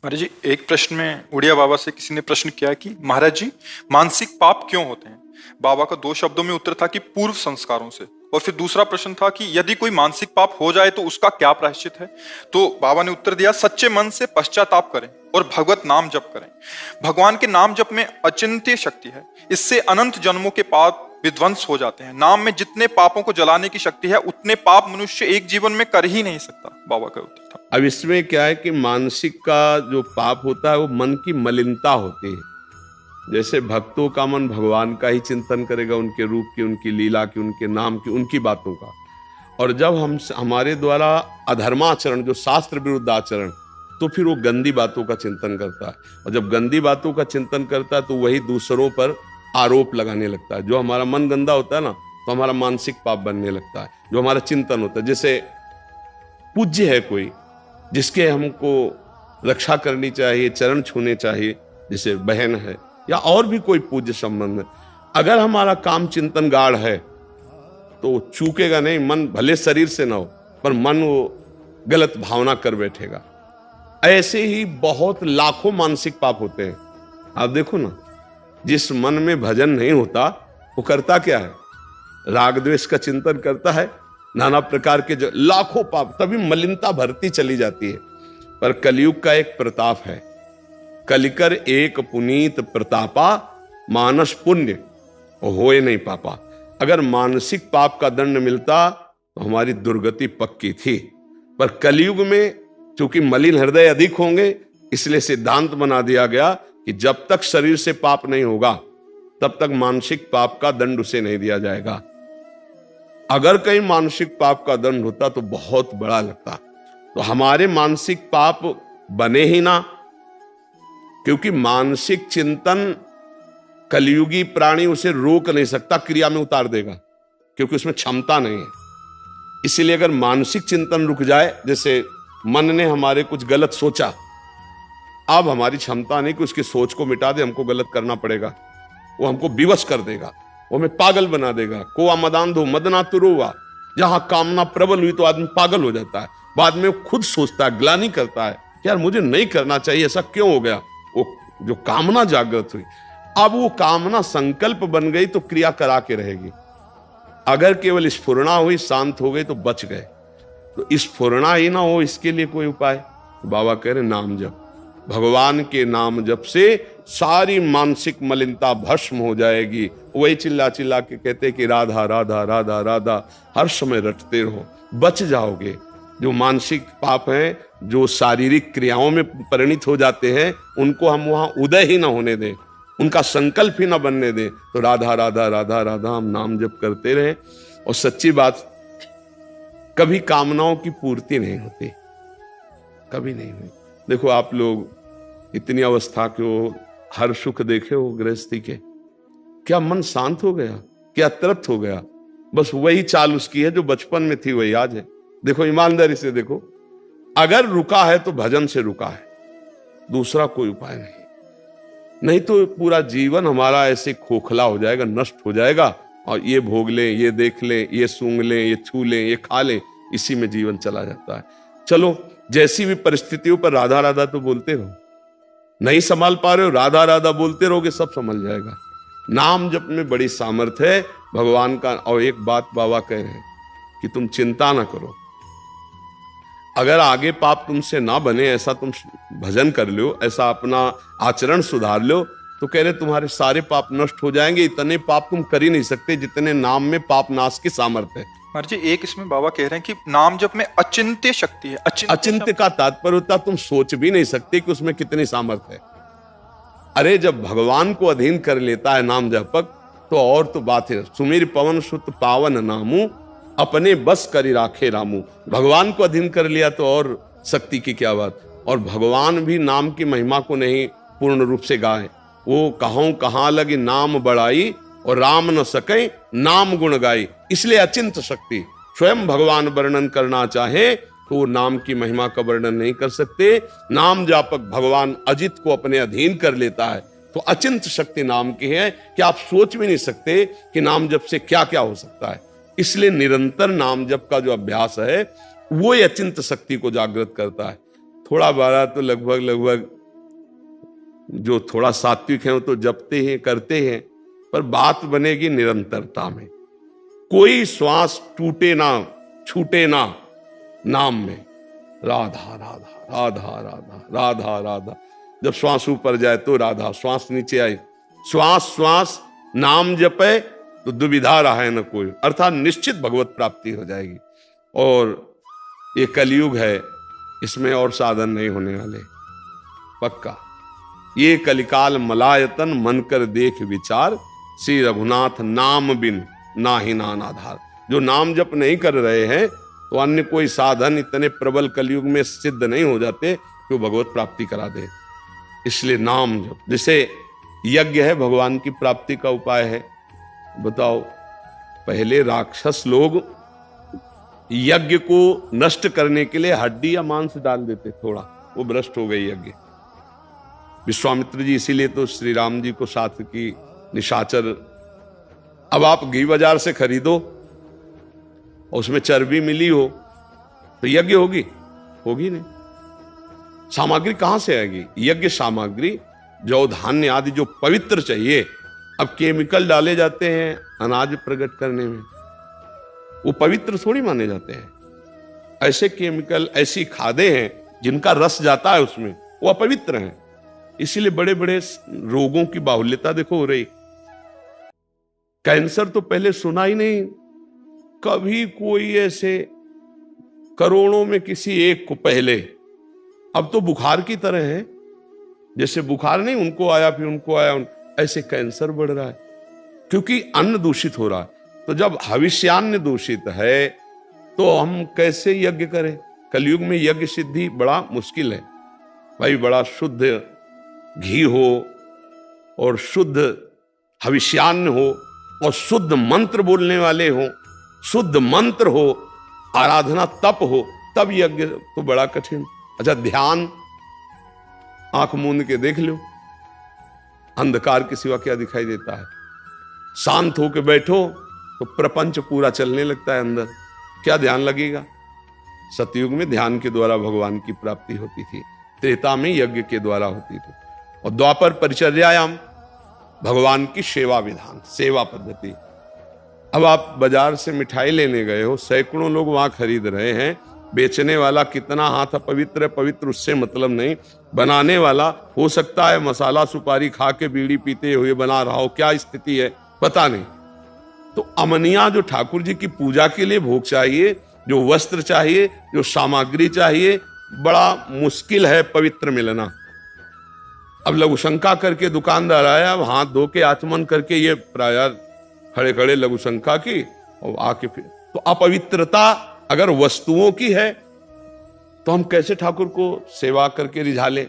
महाराज जी, एक प्रश्न में उड़िया बाबा से किसी ने प्रश्न किया कि महाराज जी, मानसिक पाप क्यों होते हैं। बाबा का 2 शब्दों में उत्तर था कि पूर्व संस्कारों से। और फिर दूसरा प्रश्न था कि यदि कोई मानसिक पाप हो जाए तो उसका क्या प्रायश्चित है। तो बाबा ने उत्तर दिया, सच्चे मन से पश्चाताप करें और भगवत नाम जप करें। भगवान के नाम जप में अचिंत्य शक्ति है, इससे अनंत जन्मों के पाप विध्वंस हो जाते हैं। नाम में जितने पापों को जलाने की शक्ति है उतने पाप मनुष्य एक जीवन में कर ही नहीं सकता। बाबा का उत्तर था। अब इसमें क्या है कि मानसिक का जो पाप होता है वो मन की मलिनता होती है। जैसे भक्तों का मन भगवान का ही चिंतन करेगा, उनके रूप की, उनकी लीला की, उनके नाम की, उनकी बातों का। और जब हमारे द्वारा अधर्माचरण, जो शास्त्र विरुद्ध आचरण, तो फिर वो गंदी बातों का चिंतन करता है। और जब गंदी बातों का चिंतन करता है तो वही दूसरों पर आरोप लगाने लगता है। जो हमारा मन गंदा होता है ना, तो हमारा मानसिक पाप बनने लगता है। जो हमारा चिंतन होता है, जैसे पूज्य है कोई जिसके हमको रक्षा करनी चाहिए, चरण छूने चाहिए, जैसे बहन है या और भी कोई पूज्य संबंध है, अगर हमारा काम चिंतन गाढ़ है तो चूकेगा नहीं। मन भले शरीर से ना हो, पर मन वो गलत भावना कर बैठेगा। ऐसे ही बहुत लाखों मानसिक पाप होते हैं। आप देखो ना, जिस मन में भजन नहीं होता वो करता क्या है, राग द्वेष का चिंतन करता है, नाना प्रकार के जो लाखों पाप, तभी मलिनता भरती चली जाती है। पर कलयुग का एक प्रताप है, कलिकर एक पुनीत प्रतापा, मानस पुण्य होए नहीं पापा। अगर मानसिक पाप का दंड मिलता तो हमारी दुर्गति पक्की थी। पर कलयुग में चूंकि मलिन हृदय अधिक होंगे, इसलिए सिद्धांत बना दिया गया कि जब तक शरीर से पाप नहीं होगा तब तक मानसिक पाप का दंड उसे नहीं दिया जाएगा। अगर कहीं मानसिक पाप का दंड होता तो बहुत बड़ा लगता। तो हमारे मानसिक पाप बने ही ना, क्योंकि मानसिक चिंतन कलयुगी प्राणी उसे रोक नहीं सकता, क्रिया में उतार देगा, क्योंकि उसमें क्षमता नहीं है। इसीलिए अगर मानसिक चिंतन रुक जाए, जैसे मन ने हमारे कुछ गलत सोचा, अब हमारी क्षमता नहीं कि उसकी सोच को मिटा दे, हमको गलत करना पड़ेगा। वो हमको विवश कर देगा, वो हमें पागल बना देगा। कोआ मदांधो मदना तुरुवा, जहां कामना प्रबल हुई तो आदमी पागल हो जाता है। बाद में वो खुद सोचता है, ग्लानि करता है, यार मुझे नहीं करना चाहिए, ऐसा क्यों हो गया। वो जो कामना जागृत हुई, अब वो कामना संकल्प बन गई तो क्रिया करा के रहेगी। अगर केवल स्फुरणा हुई, शांत हो गई तो बच गए। तो स्फुरणा ही ना हो, इसके लिए कोई उपाय। बाबा कह रहे नाम जप, भगवान के नाम जप से सारी मानसिक मलिनता भस्म हो जाएगी। वही चिल्ला चिल्ला के कहते कि राधा राधा राधा राधा हर समय रटते रहो, बच जाओगे। जो मानसिक पाप हैं, जो शारीरिक क्रियाओं में परिणित हो जाते हैं, उनको हम वहां उदय ही ना होने दें, उनका संकल्प ही ना बनने दें। तो राधा राधा राधा राधा हम नाम जप करते रहे। और सच्ची बात, कभी कामनाओं की पूर्ति नहीं होती, कभी नहीं हुई। देखो आप लोग इतनी अवस्था के हो, हर सुख देखे हो गृहस्थी के, क्या मन शांत हो गया, क्या तृप्त हो गया। बस वही चाल उसकी है जो बचपन में थी, वही आज है। देखो ईमानदारी से देखो, अगर रुका है तो भजन से रुका है, दूसरा कोई उपाय नहीं तो पूरा जीवन हमारा ऐसे खोखला हो जाएगा, नष्ट हो जाएगा। और ये भोग लें, ये देख लें, ये सूंघ लें, ये छू लें, ये खा लें, इसी में जीवन चला जाता है। चलो, जैसी भी परिस्थितियों पर राधा राधा तो बोलते रहो। नहीं संभाल पा रहे हो, राधा राधा बोलते रहोगे, सब संभल जाएगा। नाम जप में बड़ी सामर्थ्य है भगवान का। और एक बात बाबा कह रहे हैं कि तुम चिंता ना करो, अगर आगे पाप तुमसे ना बने, ऐसा तुम भजन कर लो, ऐसा अपना आचरण सुधार लो, तो कह रहे तुम्हारे सारे पाप नष्ट हो जाएंगे। इतने पाप तुम कर ही नहीं सकते जितने नाम में पाप नाश की सामर्थ्य है। महाराज जी, एक इसमें बाबा कह रहे हैं कि नाम जप में अचिंत्य शक्ति है। अचिंत्य का तात्पर्य होता तुम सोच भी नहीं सकते कि उसमें कितनी सामर्थ्य है। अरे जब भगवान को अधीन कर लेता है नाम जपक, तो और तो बात है। सुमीर पवन सुत पावन नामू, अपने बस करी राखे रामू। भगवान को अधीन कर लिया तो और शक्ति की क्या बात। और भगवान भी नाम की महिमा को नहीं पूर्ण रूप से गाए। वो कहूं कहां लगी नाम बढ़ाई, और राम न सके नाम गुण गाई। इसलिए अचिंत शक्ति, स्वयं भगवान वर्णन करना चाहे तो वो नाम की महिमा का वर्णन नहीं कर सकते। नाम जापक भगवान अजित को अपने अधीन कर लेता है, तो अचिंत शक्ति नाम की है कि आप सोच भी नहीं सकते कि नाम जप से क्या क्या हो सकता है। इसलिए निरंतर नाम जप का जो अभ्यास है वो अचिंत शक्ति को जागृत करता है। थोड़ा बारा तो लगभग लगभग जो थोड़ा सात्विक है वो तो जपते हैं, करते हैं, पर बात बनेगी निरंतरता में। कोई श्वास टूटे ना, छूटे ना नाम में। राधा राधा राधा राधा राधा राधा। जब श्वास ऊपर जाए तो राधा, श्वास नीचे आए, श्वास श्वास नाम जपे तो दुविधा रहा है न कोई, अर्थात निश्चित भगवत प्राप्ति हो जाएगी। और ये कलयुग है, इसमें और साधन नहीं होने वाले, पक्का। ये कलिकाल मलायतन मन कर देख विचार, श्री रघुनाथ नाम बिन नाही नान आधार। जो नाम जप नहीं कर रहे हैं तो अन्य कोई साधन इतने प्रबल कलयुग में सिद्ध नहीं हो जाते कि वो भगवत प्राप्ति करा दे। इसलिए नाम जप, जैसे यज्ञ है भगवान की प्राप्ति का उपाय है। बताओ, पहले राक्षस लोग यज्ञ को नष्ट करने के लिए हड्डी या मांस डाल देते थोड़ा, वो भ्रष्ट हो गई यज्ञ। विश्वामित्र जी इसीलिए तो श्री राम जी को साथ की निशाचर, अब आप घी बाजार से खरीदो और उसमें चर्बी मिली हो तो यज्ञ होगी? होगी नहीं। सामग्री कहां से आएगी? यज्ञ सामग्री जौ धान्य आदि जो पवित्र चाहिए, अब केमिकल डाले जाते हैं अनाज प्रकट करने में, वो पवित्र थोड़ी माने जाते हैं। ऐसे केमिकल, ऐसी खादें हैं जिनका रस जाता है उसमें, वो अपवित्र हैं। इसीलिए बड़े बड़े रोगों की बाहुल्यता देखो हो रही। कैंसर तो पहले सुना ही नहीं, कभी कोई ऐसे करोड़ों में किसी एक को पहले, अब तो बुखार की तरह है। जैसे बुखार नहीं, उनको आया फिर उनको आया, ऐसे कैंसर बढ़ रहा है क्योंकि अन्न दूषित हो रहा है। तो जब हविष्यान्न दूषित है तो हम कैसे यज्ञ करें? कलयुग में यज्ञ सिद्धि बड़ा मुश्किल है भाई। बड़ा शुद्ध घी हो और शुद्ध हविष्यान्न हो और शुद्ध मंत्र बोलने वाले हो, शुद्ध मंत्र हो, आराधना तप हो, तब यज्ञ तो बड़ा कठिन। अच्छा, ध्यान, आंख मूंद के देख लो, अंधकार के सिवा क्या दिखाई देता है? शांत होके बैठो तो प्रपंच पूरा चलने लगता है अंदर, क्या ध्यान लगेगा? सतयुग में ध्यान के द्वारा भगवान की प्राप्ति होती थी, त्रेता में यज्ञ के द्वारा होती थी, और द्वापर परिचर्यायाम भगवान की सेवा विधान, सेवा पद्धति। अब आप बाजार से मिठाई लेने गए हो, सैकड़ों लोग वहां खरीद रहे हैं, बेचने वाला कितना हाथ पवित्र है पवित्र उससे मतलब नहीं, बनाने वाला हो सकता है मसाला सुपारी खा के बीड़ी पीते हुए बना रहा हो, क्या स्थिति है पता नहीं। तो अमनिया जो ठाकुर जी की पूजा के लिए भोग चाहिए, जो वस्त्र चाहिए, जो सामग्री चाहिए, बड़ा मुश्किल है पवित्र मिलना। अब लघु शंका करके दुकानदार आया, अब हाथ धो के आचमन करके ये प्राय खड़े खड़े लघु शंका की और आके फिर, तो अपवित्रता अगर वस्तुओं की है तो हम कैसे ठाकुर को सेवा करके रिझा ले?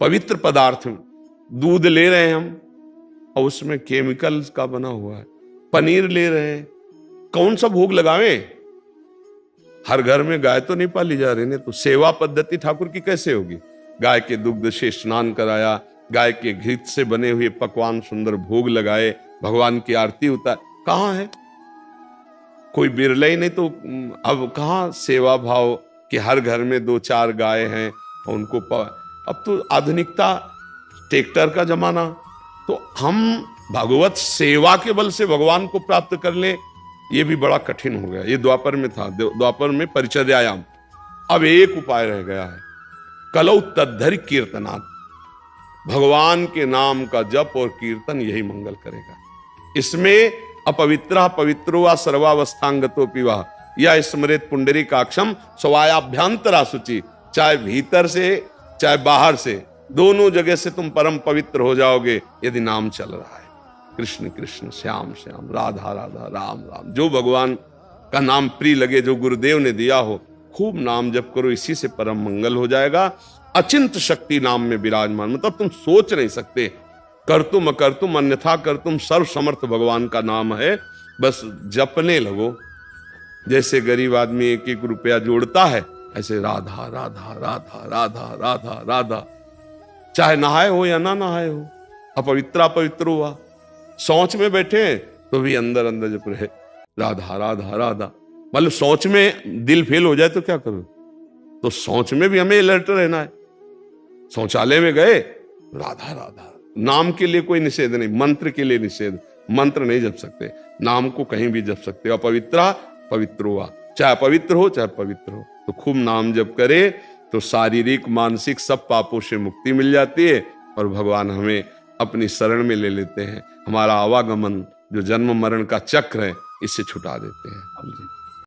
पवित्र पदार्थ दूध ले रहे हैं हम और उसमें केमिकल्स का बना हुआ है, पनीर ले रहे हैं, कौन सा भोग लगावे? हर घर में गाय तो नहीं पाली जा रही ने, तो सेवा पद्धति ठाकुर की कैसे होगी? गाय के दुग्ध से स्नान कराया, गाय के घी से बने हुए पकवान सुंदर भोग लगाए, भगवान की आरती उतार, कहां है? कोई बिरला ही नहीं। तो अब कहां सेवा भाव कि हर घर में 2-4 गाय हैं और उनको अब तो आधुनिकता, ट्रैक्टर का जमाना, तो हम भगवत सेवा के बल से भगवान को प्राप्त कर ले, ये भी बड़ा कठिन हो गया। ये द्वापर में था, द्वापर में परिचर्यायाम। अब एक उपाय रह गया है, कलौ तद्धरि कीर्तनात्, भगवान के नाम का जप और कीर्तन यही मंगल करेगा। इसमें अपवित्र पवित्रो वा सर्वावस्थांगतो पिवा या स्मृत पुंडरीकाक्षम स्वायाभ्यंतरा शुचि, चाहे भीतर से चाहे बाहर से, दोनों जगह से तुम परम पवित्र हो जाओगे यदि नाम चल रहा है। कृष्ण कृष्ण श्याम श्याम, राधा राधा, राम राम, जो भगवान का नाम प्रिय लगे, जो गुरुदेव ने दिया हो, खूब नाम जप करो, इसी से परम मंगल हो जाएगा। अचिंत शक्ति नाम में विराजमान, मतलब तुम सोच नहीं सकते, करतुम अकर्तुम अन्यथा करतुम, सर्व समर्थ भगवान का नाम है, बस जपने लगो। जैसे गरीब आदमी 1-1 रुपया जोड़ता है, ऐसे राधा राधा राधा राधा राधा राधा, चाहे नहाए हो या ना नहाए हो, अपवित्र पवित्र हुआ, सोच में बैठे तो भी अंदर अंदर जप रहे राधा राधा राधा। मतलब सोच में दिल फेल हो जाए तो क्या करो? तो सोच में भी हमें अलर्ट रहना है। शौचालय में गए, राधा राधा, नाम के लिए कोई निषेध नहीं, मंत्र के लिए निषेध, मंत्र नहीं जप सकते, नाम को कहीं भी जप सकते हो। अपवित्रा पवित्र हुआ, चाहे पवित्र हो चाहे पवित्र हो, तो खूब नाम जप करे तो शारीरिक मानसिक सब पापों से मुक्ति मिल जाती है और भगवान हमें अपनी शरण में ले लेते हैं। हमारा आवागमन जो जन्म मरण का चक्र है इससे छुटा देते हैं।